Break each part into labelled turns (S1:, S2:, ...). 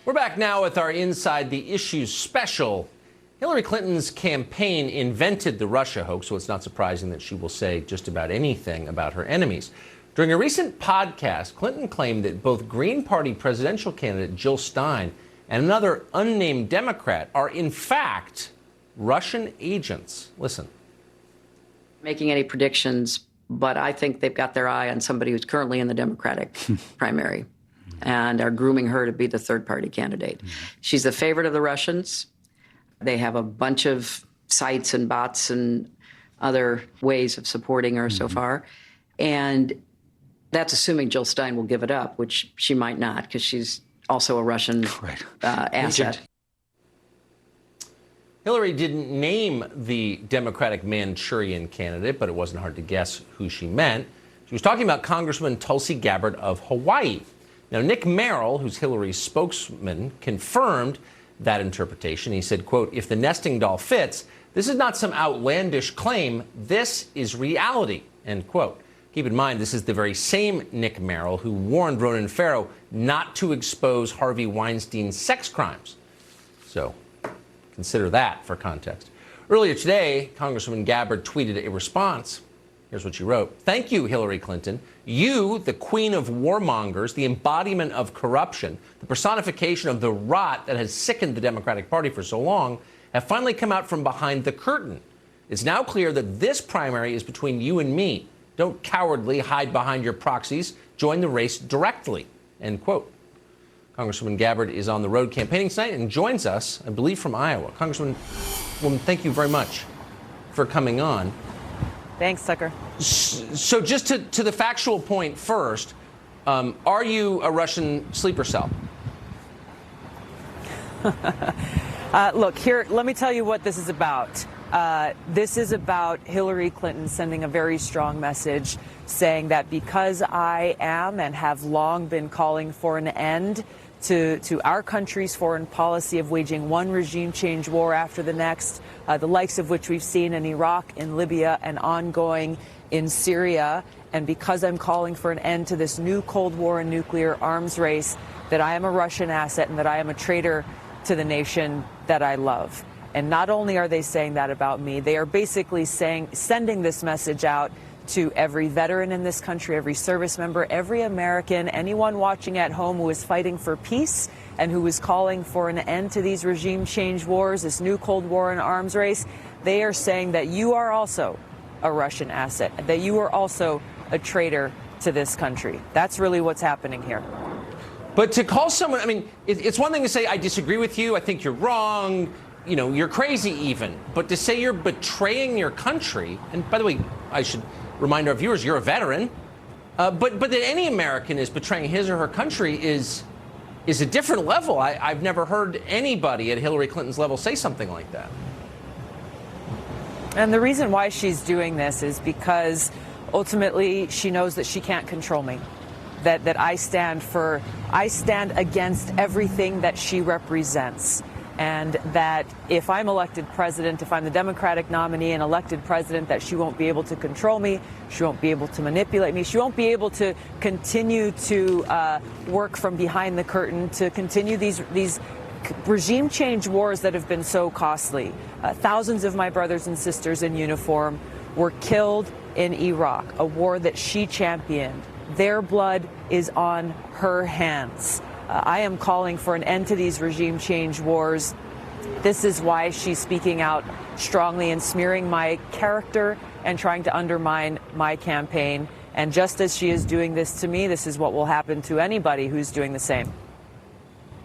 S1: We're back now with our Inside the Issues special. Hillary Clinton's campaign invented the Russia hoax, so it's not surprising that she will say just about anything about her enemies. During a recent podcast, Clinton claimed that both Green Party presidential candidate Jill Stein and another unnamed Democrat are, in fact, Russian agents. Listen.
S2: Making any predictions, but I think they've got their eye on somebody who's currently in the Democratic primary and are grooming her to be the third-party candidate. She's the favorite of the Russians. They have a bunch of sites and bots and other ways of supporting her so far. And that's assuming Jill Stein will give it up, which she might not, because she's also a Russian asset.
S1: Hillary didn't name the Democratic Manchurian candidate, but it wasn't hard to guess who she meant. She was talking about Congressman Tulsi Gabbard of Hawaii. Now, Nick Merrill, who's Hillary's spokesman, confirmed that interpretation. He said, quote, "If the nesting doll fits, this is not some outlandish claim. This is reality," end quote. Keep in mind, this is the very same Nick Merrill who warned Ronan Farrow not to expose Harvey Weinstein's sex crimes. So consider that for context. Earlier today, Congresswoman Gabbard tweeted a response. Here's what she wrote. "Thank you, Hillary Clinton. You, the queen of warmongers, the embodiment of corruption, the personification of the rot that has sickened the Democratic Party for so long, have finally come out from behind the curtain. It's now clear that this primary is between you and me. Don't cowardly hide behind your proxies. Join the race directly," end quote. Congresswoman Gabbard is on the road campaigning tonight and joins us, I believe, from Iowa. Congresswoman, thank you very much for coming on.
S3: Thanks, Tucker.
S1: So just to the factual point first, are you a Russian sleeper cell?
S3: Look, here, let me tell you what this is about. This is about Hillary Clinton sending a very strong message saying that because I am and have long been calling for an end to our country's foreign policy of waging one regime change war after the next, the likes of which we've seen in Iraq, in Libya, and ongoing in Syria, and because I'm calling for an end to this new Cold War and nuclear arms race, that I am a Russian asset and that I am a traitor to the nation that I love. And not only are they saying that about me, they are basically sending this message out to every veteran in this country, every service member, every American, anyone watching at home who is fighting for peace and who is calling for an end to these regime change wars, this new Cold War and arms race. They are saying that you are also a Russian asset, that you are also a traitor to this country. That's really what's happening here.
S1: But to call someone, I mean, it's one thing to say, I disagree with you, I think you're wrong, you know, you're crazy even. But to say you're betraying your country, and by the way, I should remind our viewers, you're a veteran, but that any American is betraying his or her country is a different level. I've never heard anybody at Hillary Clinton's level say something like that.
S3: And the reason why she's doing this is because ultimately she knows that she can't control me. That I stand against everything that she represents. And that if I'm elected president, if I'm the Democratic nominee and elected president, that she won't be able to control me, she won't be able to manipulate me, she won't be able to continue to work from behind the curtain, to continue these regime change wars that have been so costly. Thousands of my brothers and sisters in uniform were killed in Iraq, a war that she championed. Their blood is on her hands. I am calling for an end to these regime change wars. This is why she's speaking out strongly and smearing my character and trying to undermine my campaign. And just as she is doing this to me, this is what will happen to anybody who's doing the same.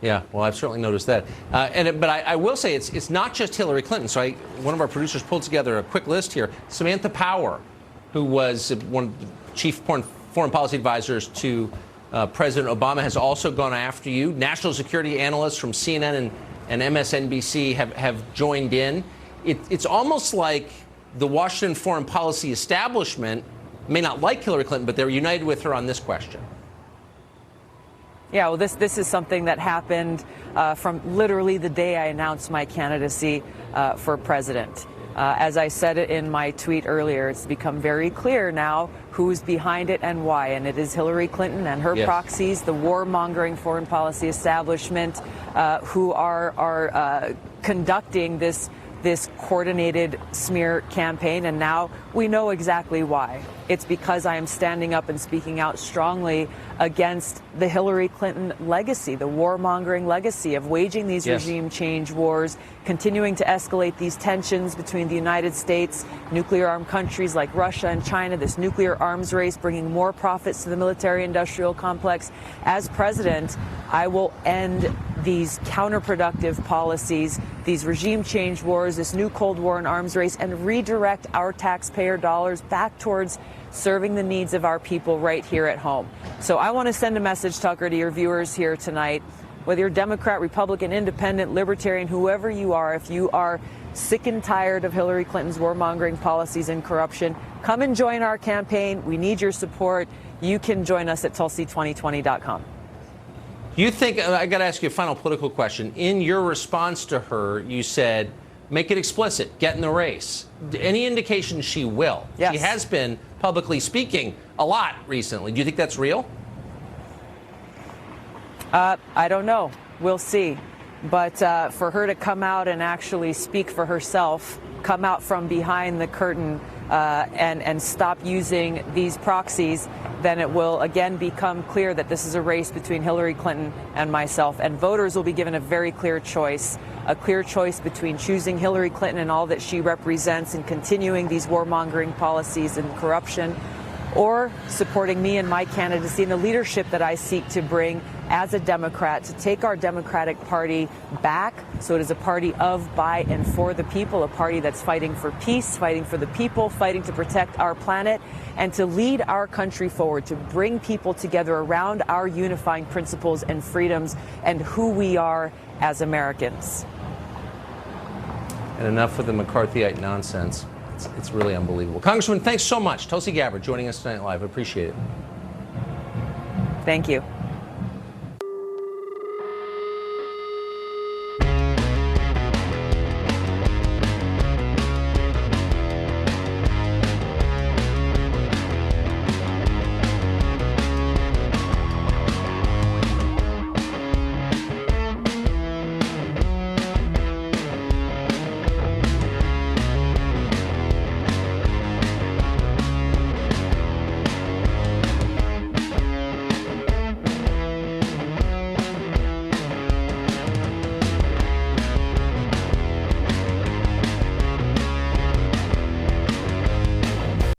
S1: Yeah, well, I've certainly noticed that. But I will say it's not just Hillary Clinton. So one of our producers pulled together a quick list here. Samantha Power, who was one of the chief foreign policy advisors to President Obama, has also gone after you. National security analysts from CNN and MSNBC have joined in. It's almost like the Washington foreign policy establishment may not like Hillary Clinton, but they're united with her on this question.
S3: Yeah, well, this is something that happened from literally the day I announced my candidacy for president. As I said it in my tweet earlier, it's become very clear now who's behind it and why. And it is Hillary Clinton and her proxies, the warmongering foreign policy establishment, who are conducting this coordinated smear campaign, and now we know exactly why. It's because I am standing up and speaking out strongly against the Hillary Clinton legacy, the warmongering legacy of waging these regime change wars, continuing to escalate these tensions between the United States, nuclear-armed countries like Russia and China, this nuclear arms race, bringing more profits to the military-industrial complex. As president, I will end these counterproductive policies, these regime change wars, this new Cold War and arms race, and redirect our taxpayer dollars back towards serving the needs of our people right here at home. So I want to send a message, Tucker, to your viewers here tonight. Whether you're Democrat, Republican, Independent, Libertarian, whoever you are, if you are sick and tired of Hillary Clinton's warmongering policies and corruption, come and join our campaign. We need your support. You can join us at Tulsi2020.com.
S1: You think, I got to ask you a final political question. In your response to her, you said, make it explicit, get in the race. Any indication she will?
S3: Yes.
S1: She has been publicly speaking a lot recently. Do you think that's real?
S3: I don't know. We'll see. But for her to come out and actually speak for herself, come out from behind the curtain and stop using these proxies, then it will again become clear that this is a race between Hillary Clinton and myself. And voters will be given a very clear choice between choosing Hillary Clinton and all that she represents and continuing these warmongering policies and corruption, or supporting me and my candidacy and the leadership that I seek to bring as a Democrat, to take our Democratic Party back so it is a party of, by, and for the people, a party that's fighting for peace, fighting for the people, fighting to protect our planet, and to lead our country forward, to bring people together around our unifying principles and freedoms and who we are as Americans.
S1: And enough with the McCarthyite nonsense. It's really unbelievable. Congressman, thanks so much. Tulsi Gabbard joining us tonight live. I appreciate it.
S3: Thank you.